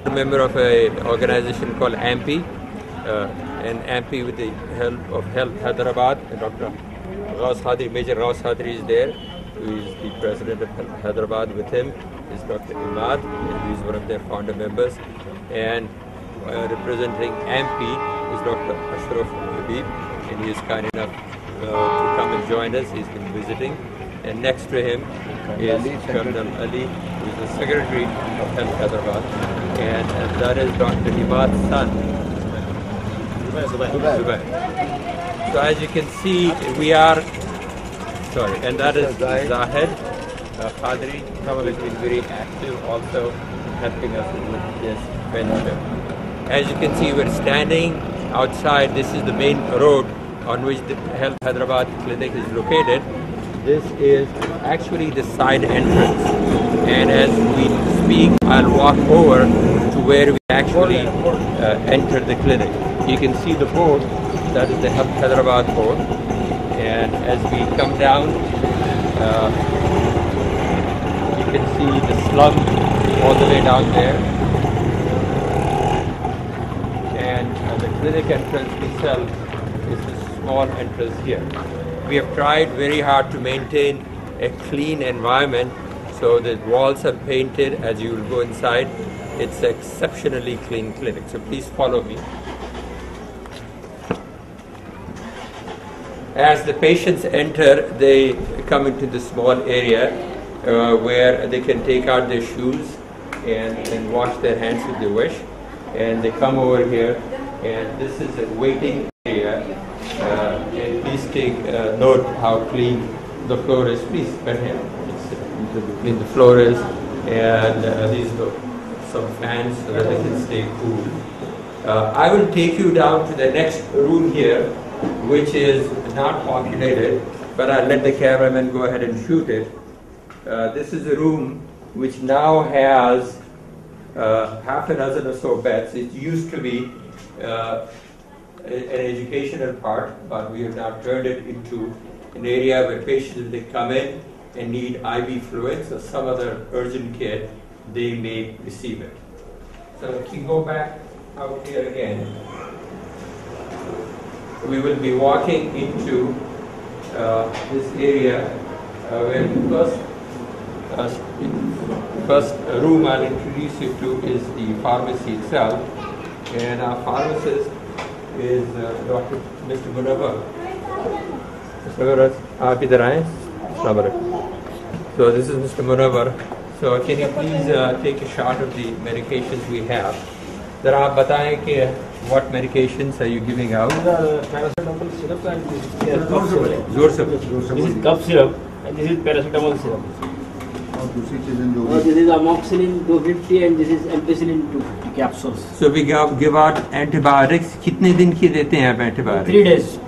A member of an organization called Ampi, and Ampi with the help of Health Hyderabad, and Dr. Major Ghaus Hadri is there, who is the president of Health Hyderabad. With him is Dr. Imad, and he is one of their founder members. And representing Ampi is Dr. Ashraf Habib, and he is kind enough to come and join us. He's been visiting. And next to him is Colonel Ali, who is the Secretary of Health Hyderabad, and that is Dr. Imad's son, Dubai. So as you can see, we are, and that is Zahid Khadri, who has been very active also helping us with this venture. As you can see, we're standing outside. This is the main road on which the Health Hyderabad clinic is located. This is actually the side entrance, and as we speak, I'll walk over to where we actually enter the clinic. You can see the board, that is the Health Hyderabad board, and as we come down, you can see the slum all the way down there, and the clinic entrance itself is this small entrance here. We have tried very hard to maintain a clean environment, so the walls are painted. As you will go inside, it's an exceptionally clean clinic. So please follow me. As the patients enter, they come into the small area where they can take out their shoes and wash their hands if they wish. And they come over here, and this is a waiting area. And please take note how clean the floor is. Please come here. Clean the floor is, and these are some fans so that they can stay cool. I will take you down to the next room here, which is not populated, but I'll let the cameraman go ahead and shoot it. This is a room which now has half a dozen or so beds. It used to be an educational part, but we have now turned it into an area where patients, they come in and need IV fluids or some other urgent care, they may receive it. So if we go back out here again, we will be walking into this area where the first room I'll introduce you to is the pharmacy itself, and our pharmacist is Dr. Mr. Munawar. Mr. Munawar, आप इधर आएं. So this is Mr. Munawar. So can you please take a shot of the medications we have? Then आप बताएं कि what medications are you giving out? Paracetamol syrup and this is This is cough syrup and this is paracetamol syrup. This is amoxicillin 250 and this is ampicillin 250 capsules. So we give out antibiotics. कितने दिन की देते हैं आप antibiotics? 3 days.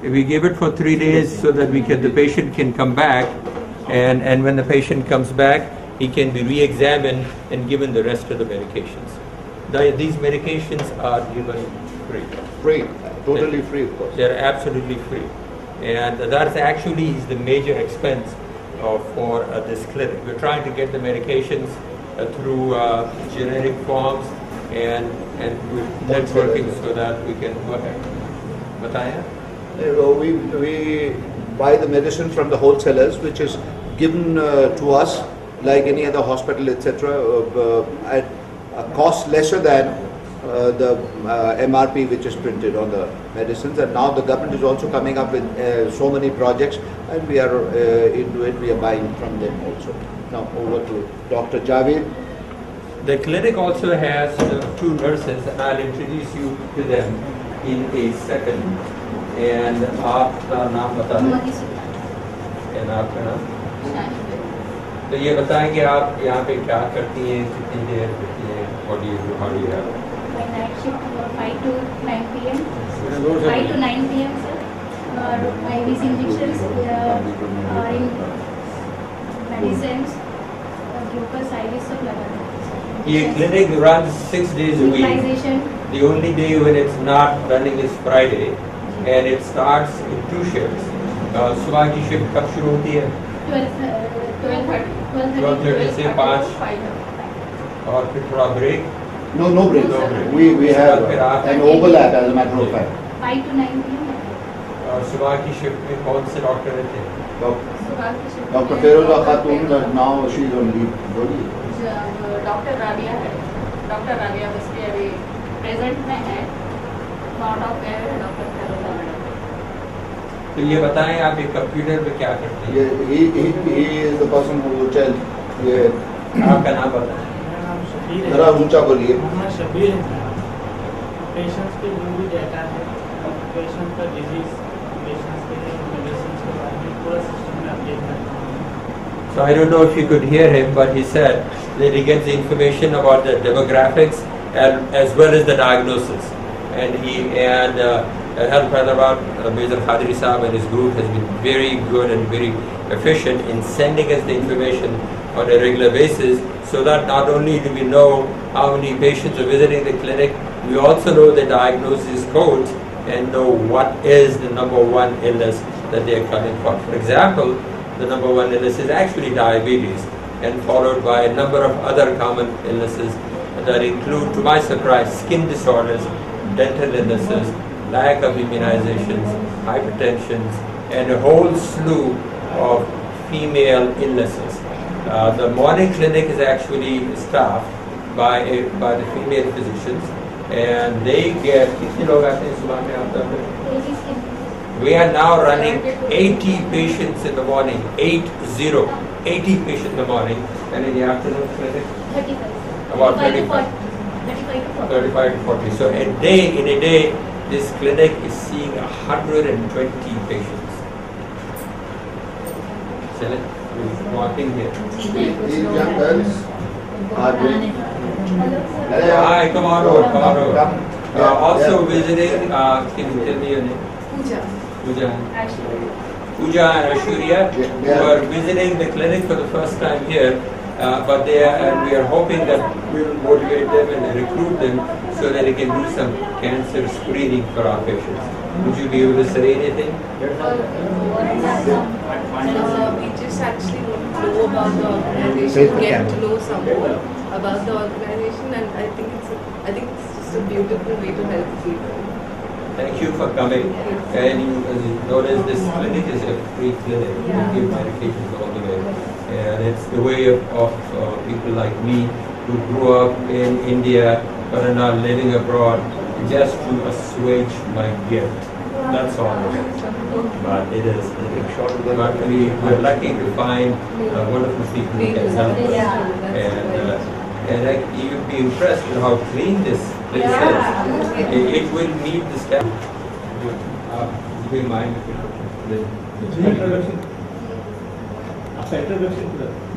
We give it for 3 days so that the patient can come back, and when the patient comes back, he can be re-examined and given the rest of the medications. These medications are given free. Free, totally free, of course. They are absolutely free, and that actually is the major expense for this clinic. We're trying to get the medications through generic forms and we're networking so that we can go ahead. Bataya? We buy the medicine from the wholesalers, which is given to us like any other hospital, etc., at a cost lesser than the MRP which is printed on the medicines. And now the government is also coming up with so many projects, and we are into it. We are buying from them also. Now over to Dr. Javed. The clinic also has 2 nurses, and I'll introduce you to them in a second. And आपका नाम बता दें. And आपका नाम? तो ये बताएं कि आप यहाँ पे क्या करती हैं, कितनी देर करती हैं, what do you do, how do you have? My night shift from 5 to 9 p.m. 5 to 9 p.m. sir. IVC injections, in medicines, glucose IV सब लगाते हैं. ये clinic runs 6 days a week. The only day when it's not running is Friday, and it starts in 2 shifts. सुबह की shift कब शुरू होती है? 12:30 से 5. और फिर थोड़ा break? No break. No break. We have फिर आप an overlap as a matter of fact. 5 to 9 p.m. और सुबह की शिफ्ट में कौन से डॉक्टर रहते हैं? Dr. Feroza Khatun, now she is on leave. बोलिए. डॉक्टर राबिया है. डॉक्टर राबिया बस्ती अभी प्रेजेंट में है. नॉट ऑफ है डॉक्टर फेरोजा मैडम. तो ये बताएं आप ये कंप्यूटर पे क्या करते हैं? He is the person who will tell. आपका नाम बताएं. जरा ऊंचा बोलिए. शबीर पेशेंट्स के जो भी डेटा है, पेशेंट का डिजीज, पेशेंट्स के मेडिसिन के बारे में पूरा सिस्टम में अपडेट करता हूँ. So I don't know if you could hear him, but he said that he gets the information about the demographics as well as the diagnosis. And Health Hyderabad, Major Khadri Saab and his group has been very good and very efficient in sending us the information on a regular basis, so that not only do we know how many patients are visiting the clinic, we also know the diagnosis codes and know what is the number one illness that they are coming for. For example, the number one illness is actually diabetes, and followed by a number of other common illnesses that include, to my surprise, skin disorders, dental illnesses, lack of immunizations, hypertension, and a whole slew of female illnesses. The morning clinic is actually staffed by the female physicians, and they get. कितने लोग आते हैं सुबह में आप तक? We are now running 80 patients in the morning, 80 patients in the morning, and in the afternoon clinic 35. about 35 to 35 to 40. So in a day, this clinic is seeing 120 patients. Select, walking here. These young girls are doing. Hi, come on over. Come. Also visiting, can you tell me your name? Pooja. Pooja and Ashurya, who are visiting the clinic for the first time here, but we are hoping that we will motivate them and recruit them so that they can do some cancer screening for our patients. Would you be able to say anything? We just actually want to know about the organization, get to know some more about the organization, and I think it's just a beautiful way to help people. Thank you for coming. And you notice this clinic is a free clinic. We give medications all the way. And it's the way of people like me who grew up in India but are now living abroad just to assuage my guilt. That's all it is. But it is. But we're lucky to find wonderful people who can help us. And you'd be impressed with how clean this place is. It will meet the standard. Do you mind if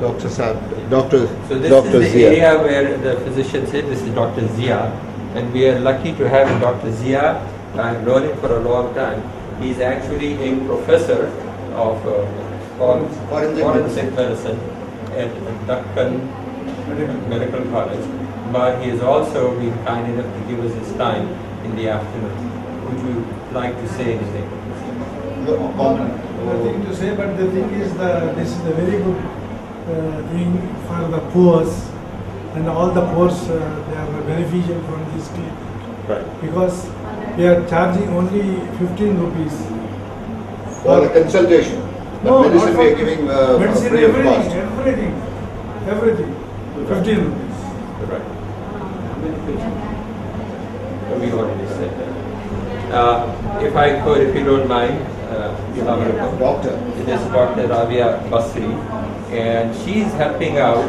Dr. Saab, Dr. So this Dr. is the Zia. area where the physicians sit. This is Dr. Zia, and we are lucky to have Dr. Zia. I've known him for a long time. He's actually a professor of forensic medicine at Dakkan Medical College, but he has also been kind enough to give us his time in the afternoon. Would you like to say anything? Nothing to say, but the thing is this is a very good thing for the poor, and all the poor they are beneficial from this clinic. Right. Because we are charging only 15 rupees. For the consultation. But medicine we are giving medicine, free of cost. everything. 15 rupees. Right. We already said that. If I could, if you don't mind, Doctor. It is Dr. Rabia Basri, and she's helping out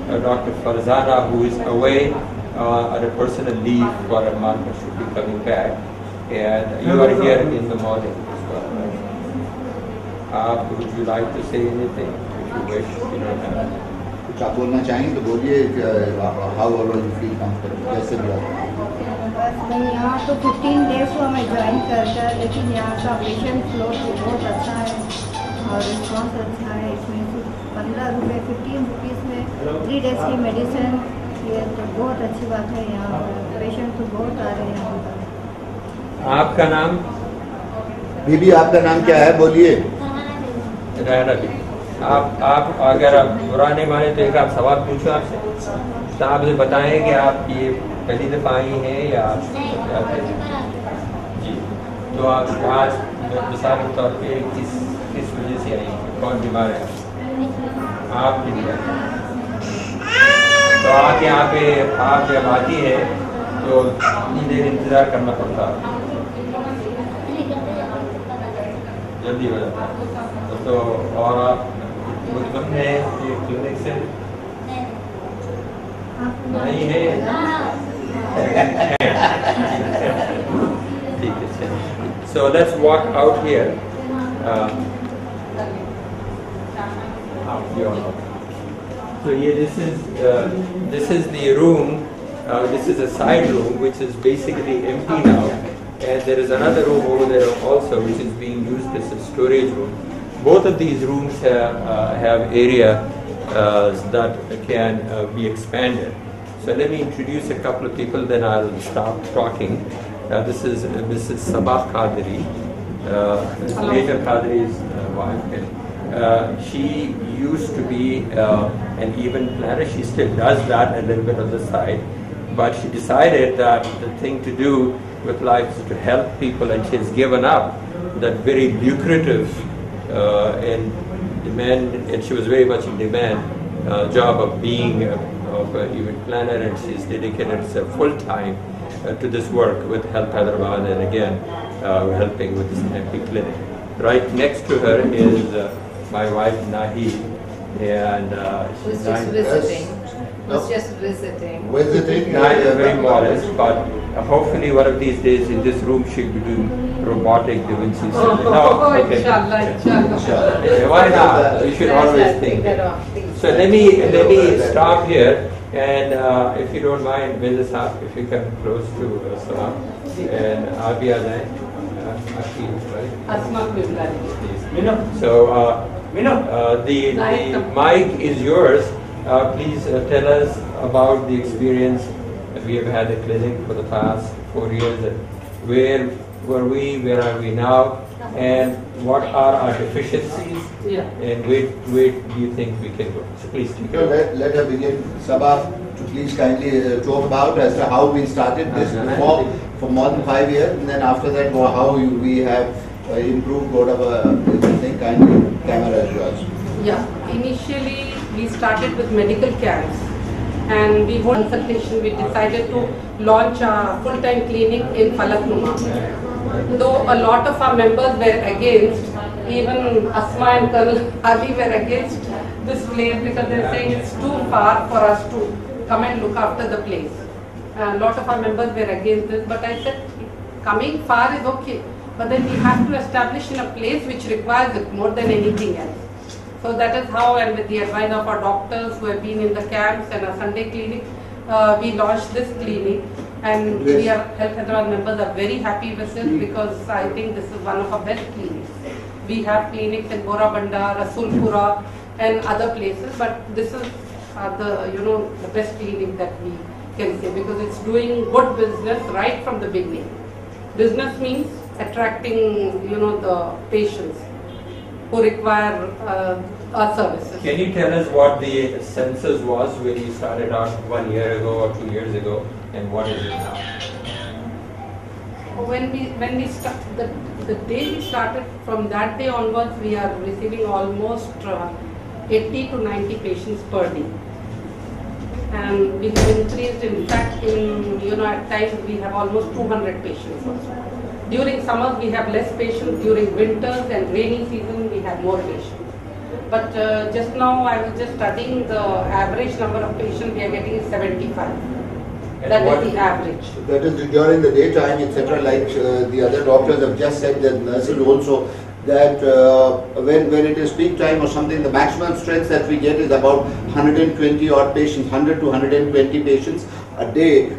Dr. Farzana, who is away on a personal leave for a month and should be coming back. And you are here in the morning as well, right? Would you like to say anything if you wish? You don't have to. कुछ आप बोलना चाहेंगे तो बोलिए. How all you feel comfortable? कैसे भी आप? मैं यहाँ तो 15 डेज हुआ मैं ज्वाइन कर, लेकिन यहाँ का पेशेंट फ्लो तो बहुत अच्छा है और रिस्पॉन्स अच्छा है. इसमें 15 रुपये 15 रुपीज़ में 3 डेज की मेडिसिन, ये तो बहुत अच्छी बात है. यहाँ पेशेंट तो बहुत आ रहे हैं यहाँ पर. आपका नाम? बीबी आपका नाम क्या है बोलिए. रायना भी. आप अगर आप बुरा नहीं माने तो एक आप सवाल पूछो आपसे, तो आप मुझे बताएं कि आप ये पहली दफ़ा आई हैं या जी, तो आप आज मिसाल के तौर पे किस वजह से आई हैं, कौन बीमार है आप बीमार, तो आप यहाँ पे आप जब आती है तो कितनी देर इंतज़ार करना पड़ता है, जल्दी हो जाता है तो और आप मुतमईन है ये क्लिनिक से नहीं है ठीक है, so let's walk out here. So yeah, this is the room. This is a side room which is basically empty now, and there is another room over there also which is being used as a storage room. Both of these rooms have area that can be expanded. So let me introduce a couple of people, then I'll stop talking. This is Mrs. Sabah Qadri, Major Qadri's wife. She used to be an event planner. She still does that a little bit on the side, but she decided that the thing to do with life is to help people, and she has given up that very lucrative and demand, and she was very much in demand job of being an event planner, and she's dedicated herself full time to this work with Help Hyderabad, and again helping with this Ampi clinic. Right next to her is my wife Nahi, and Who's just visiting. Who's just visiting. Visiting. Nahi is very modest, but hopefully one of these days in this room she'll be doing robotic devices. Inshallah, inshallah. Why not? We should always think. So let me stop here, and if you don't mind, Mrs. Saab, if you come close to Salam, and Ampi aa jaye. So the mic is yours. Please tell us about the experience that we have had at clinic for the past 4 years. And where were we? Where are we now? And what are our deficiencies? And where do you think we can go? So please take it. Let her begin. Sabah, to please kindly talk about as to how we started this for more than 5 years, and then after that how we have improved whatever thing. Kindly, camera is yours. Yeah, initially we started with medical camps, and we won consultation. We decided to launch a full-time clinic in Falaknuma. Though a lot of our members were against, even Asma and Colonel Ali were against this place because they were saying it's too far for us to come and look after the place. A lot of our members were against this, but I said coming far is okay, but then we have to establish in a place which requires it more than anything else. So that is how, and with the advice of our doctors who have been in the camps and a Sunday clinic, we launched this clinic, and we are Health Hyderabad members are very happy with it because I think this is one of our best clinics. We have clinics in Borabanda, Rasulpura and other places, but this is the best clinic that we can say because it's doing good business right from the beginning. Business means attracting the patients who require our services. Can you tell us what the census was when you started out 1 year ago or 2 years ago, and what is it now? When we start, the day we started, from that day onwards, we are receiving almost 80 to 90 patients per day. And we have increased, in fact, at times we have almost 200 patients also. During summers we have less patients, during winters and rainy season we have more patients. But just now I was just studying the average number of patients we are getting is 75. And that is the average. That is during the daytime, etc. Like the other doctors have just said, that nurses also, that when it is peak time or something, the maximum strength that we get is about 120 odd patients, 100 to 120 patients a day.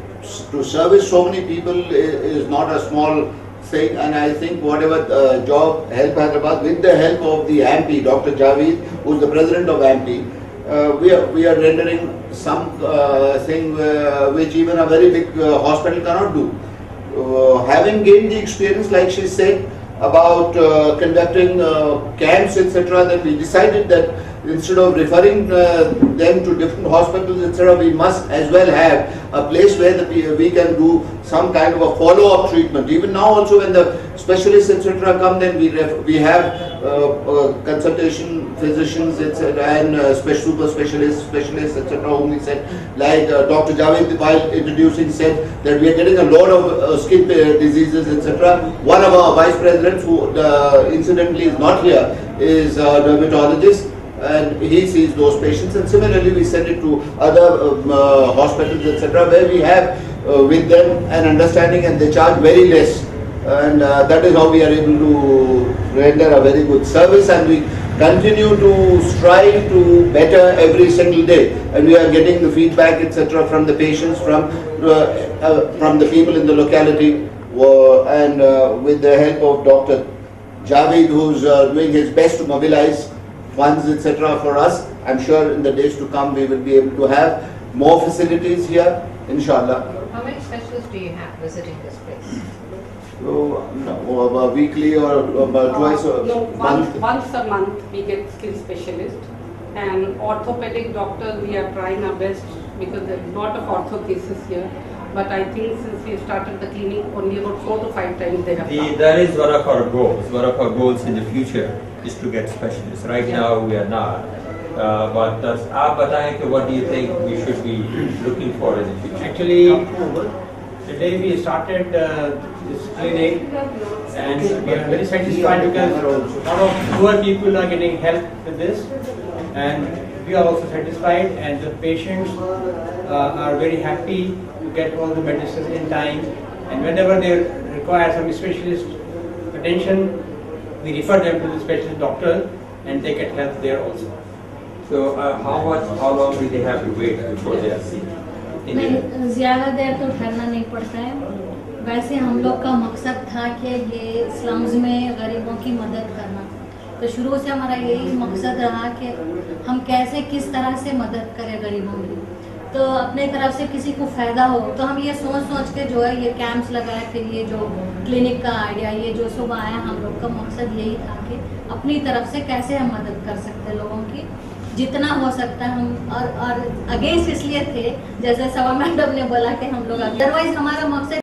To service so many people is not a small thing, and I think whatever job Help Hyderabad, with the help of the Ampi, Dr. Javeed, who is the president of Ampi, we are rendering some thing which even a very big hospital cannot do. Having gained the experience, like she said, about conducting camps, etc., then we decided that instead of referring them to different hospitals, etc., we must as well have a place where we can do some kind of a follow-up treatment. Even now also when the specialists, etc., come, then we have consultation physicians, etc., and super specialists, etc., whom we said, like Dr. Javed, while introducing, said that we are getting a lot of skin diseases, etc. One of our vice presidents, who incidentally is not here, is a dermatologist, and he sees those patients, and similarly we send it to other hospitals, etc., where we have with them an understanding, and they charge very less, and that is how we are able to render a very good service, and we continue to strive to better every single day, and we are getting the feedback, etc., from the patients, from the people in the locality, and with the help of Dr. Javed, who's doing his best to mobilize funds, etc., for us. I'm sure in the days to come we will be able to have more facilities here, inshallah. How many specialists do you have visiting this place? So, no, weekly or twice a month? Once a month we get skin specialist, and orthopedic doctors we are trying our best, because there are a lot of ortho cases here. But I think since we started the clinic, only about 4 to 5 times they have come. That is one of our goals. One of our goals in the future is to get specialists. Right now we are not. But आप बताएं कि what do you think we should be looking for in the future? Actually, the day we started this clinic, and we are very satisfied because a lot of poor people are getting help with this, and we are also satisfied, and the patients are very happy to get all the medicines in time, and whenever they require some specialist attention, we refer them to the specialist doctor, and they get help there also. So how long do they have to wait before they are seen? ज़्यादा देर तो ठहरना नहीं पड़ता है। वैसे हम लोग का मकसद था कि ये स्लम्स में गरीबों की मदद करना, तो शुरू से हमारा यही मकसद रहा कि हम कैसे किस तरह से मदद करें गरीबों की, तो अपने तरफ से किसी को फ़ायदा हो। तो हम ये सोच के जो है ये कैंप्स लगाए, फिर ये जो क्लिनिक का आइडिया, ये जो सुबह आया, हम लोग का मकसद यही था कि अपनी तरफ से कैसे हम मदद कर सकते हैं लोगों की, जितना हो सकता है हम। और अगेंस्ट इसलिए थे, जैसे सवा मैडम ने बोला कि हम लोग, अदरवाइज हमारा मकसद